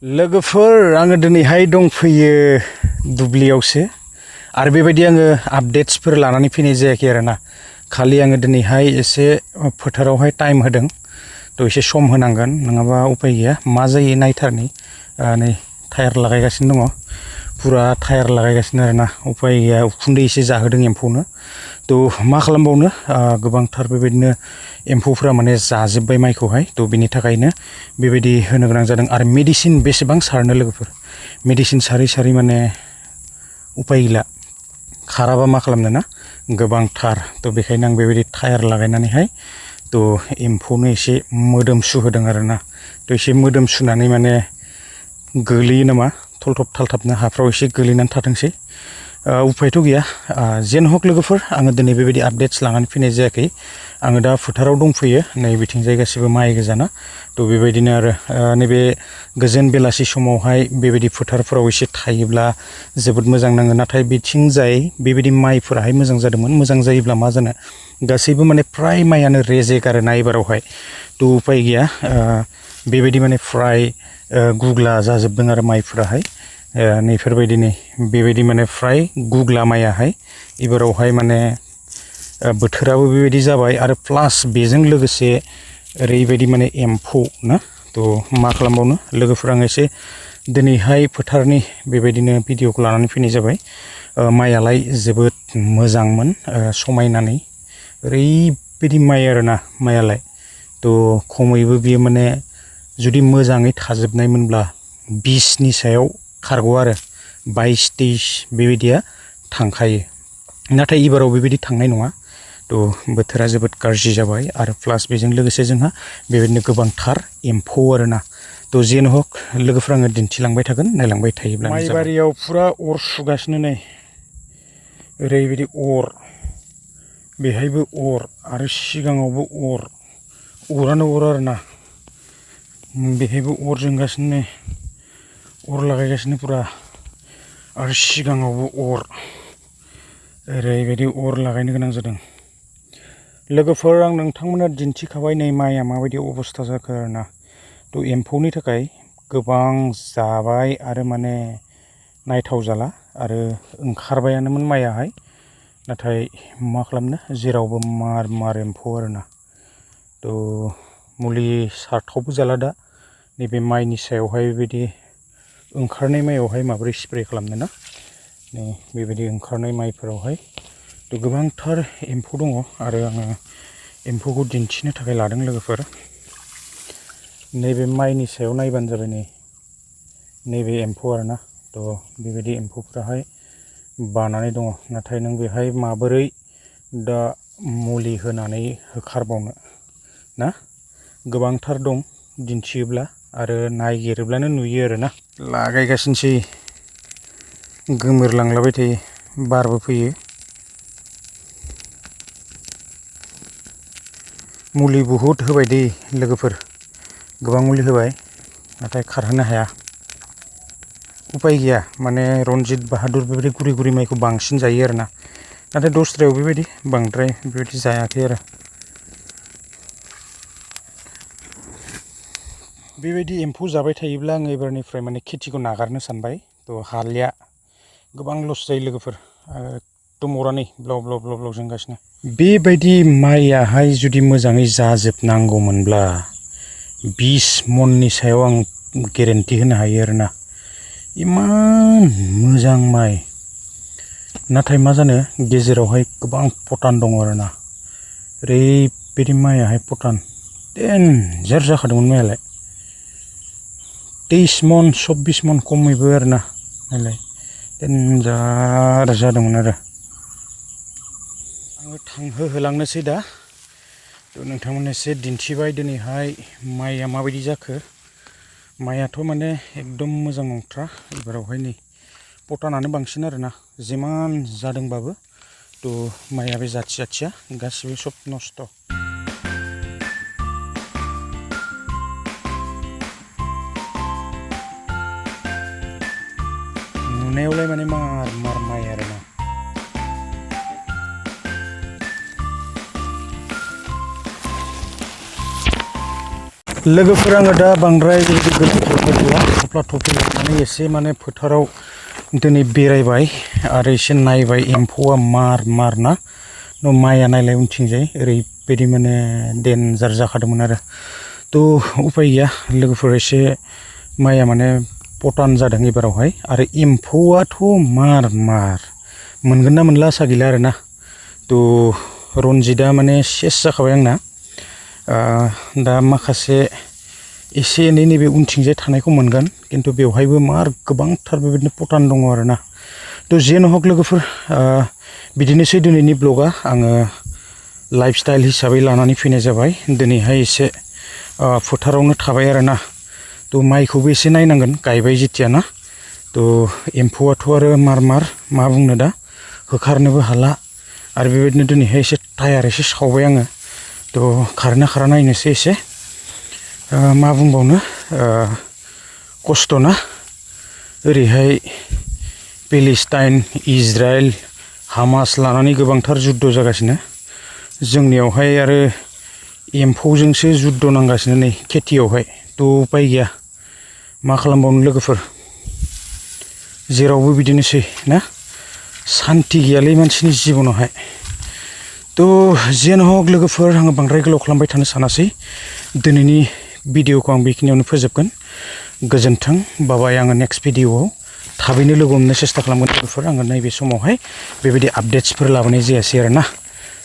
लोगोफोर आङो दिनैहाय दंफैयो दुब्लियावसो आरो बेबायदि आङो आपडेट्सफोर लानानै फैनाय जायाखै आरोना खालि आङो दिनैहाय एसे फोथारावहाय टाइम होदों थ' एसे सम होनांगोन नङाबा उपाय गैया मा जायो नायथारनि नै टायार लागायगासिनो दङ पुरा टायार लागायगासिनो आरोना उपाय गैया उखुन्दै एसे जाहोदों एम्फौनो थ' मा खालामबावनो गोबांथार बेबायदिनो एम्फौफोरा माने जाजोब्बाय माइखौहाय थ' बिनि थाखायनो बेबायदि होनो गोनां जादों आरो मेडिसिन बेसेबां सारनो लोगोफोर मेडिसिन सारै सारै माने उपाय गैला खाराबा मा खालामनो ना गोबांथार थ' बेखायनो आं बेबायदि टायार लागायनानैहाय थ' एम्फौनो एसे मोदोम सुहोदों आरोना थ' एसे मोदोम सुनानै माने गोलैयो नामा थलथब थालथाबनो हाफ्राव एसे गोलैनानै थाथोंसै उपायथ' गैया जेन हक लोगोफोर आङो दिनै बेबायदि आपडेट्स लानानै फैनाय जायाखै आङो दा फोथाराव दंफैयो नै बिथिंजाय गासिबो माइ गोजाना थ' बेबायदिनो आरो नैबे गोजोन बेलासि समावहाय बेबायदि फोथारफोराव एसे थायोब्ला जोबोद मोजां नाङो नाथाय बिथिंजाय बेबायदि माइफोराहाय मोजां जादोंमोन मोजां जायोब्ला मा जानो गासैबो माने फ्राय माइयानो रेजेक आरो ना एबारावहाय थ' उपाय गैया बेबायदि माने फ्राय गुग्ला जाजोबदों आरो माइफोराहाय नैफोरबायदि नै बेबायदि माने फ्राय गुग्ला माइयाहाय एबारावहाय माने बोथोराबो बेबायदि जाबाय आरो प्लास बेजों लोगोसे ओरैबायदि माने एम्फौ ना थ' मा खालामबावनो लोगोफोर आं एसे दिनैहाय फोथारनि बेबायदिनो भिडिअखौ लानानै फैनाय जाबाय माइयालाय जोबोद मोजांमोन समायनानै ओरैबायदि माइ आरोना माइयालाय थ' खमैबो बियो माने जुदि मोजाङै थाजोबनायमोनब्ला 20नि सायाव खारगौ आरो 22-23 बेबायदिया थांखायो नाथाय एबाराव बेबायदि थांनाय नङा थ' बोथोरा जोबोद गाज्रि जाबाय आरो प्लास बेजों लोगोसे जोंहा बेबायदिनो गोबांथार एम्फौ आरोना थ' जेन हक लोगोफोर आङो दिन्थिलांबाय थागोन नायलांबाय थायोब्ला माइबारियाव फुरा अर सुगासिनो नै ओरैबायदि अर बेहायबो अर आरो सिगाङावबो अरानो अर आरोना बेहायबो अर जोंगासिनो नै अर लागायगासिनो पुरा आरो सिगाङावबो अर ओरैबायदि अर लागायनो गोनां जादों लोगोफोर आं नोंथांमोना दिन्थिखाबाय नै माइया माबायदि अबस्था जाखो आरोना थ' एम्फौनि थाखाय गोबां जाबाय आरो माने नायथाव जाला आरो ओंखारबायानोमोन माइयाहाय नाथाय मा खालामनो जेरावबो मार एम्फौ आरोना थ' मुलि सारथावबो जाला दा नैबे माइनि सायावहाय बेबायदि ओंखारनाय माइयावहाय माबोरै स्प्रे खालामनो ना नै बेबायदि ओंखारनाय माइफोरावहाय थ' गोबांथार एम्फौ दङ आरो आङो एम्फौखौ दिन्थिनो थाखाय लादों लोगोफोर नैबे माइनि सायाव नायबानो जाबाय नैबे एम्फौ आरोना थ' बेबायदि एम्फौफ्राहाय बानानै दङ नाथाय नों बेहाय माबोरै दा मुलि होनानै होखारबावनो ना गोबांथार दं दिन्थियोब्ला आरो नायगिरोब्लानो नुयो आरोना लागायगासिनोसै गोमोरलांलाबाय थायो बारबो फैयो मुलि बहुद होबाय दै लोगोफोर गोबां मुलि होबाय नाथाय खारहोनो हाया उपाय गैया माने रनजित बाहादुर बेबायदि गुरि गुरि माइखौ बांसिन जायो आरोना नाथाय दस्रायाव बेबायदि बांद्राय बेबायदि जायाखै आरो बेबायदि एम्फौ जाबाय थायोब्ला आङो एबारनिफ्राय माने खेथिखौ नागारनो सानबाय थ' हालिया गोबां लस जायो लोगोफोर एकदम अरानै ब्लाव ब्लाव ब्लाव ब्लाव जोंगासिनो बेबायदि माइयाहाय जुदि मोजाङै जाजोबनांगौमोनब्ला 20 मननि सायाव आं गेरेन्टि होनो हायो आरोना इमान मोजां माइ नाथाय मा जानो गेजेरावहाय गोबां पटान दङ आरोना ओरैबायदि माइयाहाय पटान डेन्जार जाखादोंमोन माइयालाय 23 मन 24 मन खमैबो आरोना नायलाय डेन्जार जादोंमोन आरो आङो थांहोलांनोसै दा थ' नोंथांमोननो एसे दिन्थिबाय दिनैहाय माइया माबायदि जाखो माइयाथ' माने एकदम मोजां नंथ्रा एबारावहाय नै पटानानो बांसिन आरोना जिमान जादोंबाबो थ' माइया बे जाथि जाथिया गासिबो सब नस्थ' नुनायावलाय माने मार माइ आरोना लोगोफोर आङो दा बांद्राय बेबायदि गोलाव थफ्ला थफ्लि लानानै एसे माने फोथाराव दिनै बेरायबाय आरो एसे नायबाय एम्फौआ मार ना माइया नायलाय उनथिंजाय ओरैबायदि माने डेन्जार जाखादोंमोन आरो थ' उपाय गैया लोगोफोर एसे माइया माने पटान जादों एबारावहाय आरो एम्फौआथ' मार मोनगोन ना मोनला आसा गैला आरोना थ' रनजितआ माने सेस जाखाबाय आंना दा माखासे एसे एनै नैबे उनथिंजाय थानायखौ मोनगोन खिन्थु बेवहायबो मार गोबांथार बेबायदिनो पटान दङ आरोना थ' जेन हक लोगोफोर बिदिनोसै दिनैनि ब्लगा आङो लाइफ स्टाइल हिसाबै लानानै फैनाय जाबाय दिनैहाय एसे फोथारावनो थाबाय आरोना थ' माइखौबो एसे नायनांगोन गायबाय जेथिया ना थ' एम्फौआथ' आरो मार मा बुंनो दा होखारनोबो हाला आरो बेबायदिनो दिनैहाय एसे टायार एसे सावबाय आङो थ' खारना नायनोसै एसे मा बुंबावनो खस्थ'ना ओरैहाय पेलेस्टाइन इजराइल हामास लानानै गोबांथार जुद्ध जागासिनो जोंनियावहाय आरो एम्फौजोंसो जुद्ध नांगासिनो नै खेथियावहाय थ' उपाय गैया मा खालामबावनो लोगोफोर जेरावबो बिदिनोसै ना सान्ति गैयालै मानसिनि जिबनावहाय थ' जेन हक लोगोफोर आङो बांद्राय गोलाव खालामबाय थानो सानासै दिनैनि भिडिअखौ आं बेखिनियावनो फोजोबगोन गोजोन्थों बाबाय आङो नेक्स्ट भिडिअआव थाबैनो लोगो हमनो सेस्था खालामगोन लोगोफोर आङो नैबे समावहाय बेबायदि आपडेट्सफोर लाबोनाय जायासै आरोना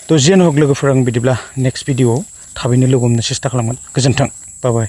थ' जेन हक लोगोफोर आं बिदिब्ला नेक्स्ट भिडिअआव थाबैनो लोगो हमनो सेस्था खालामगोन गोजोन्थों बाबाय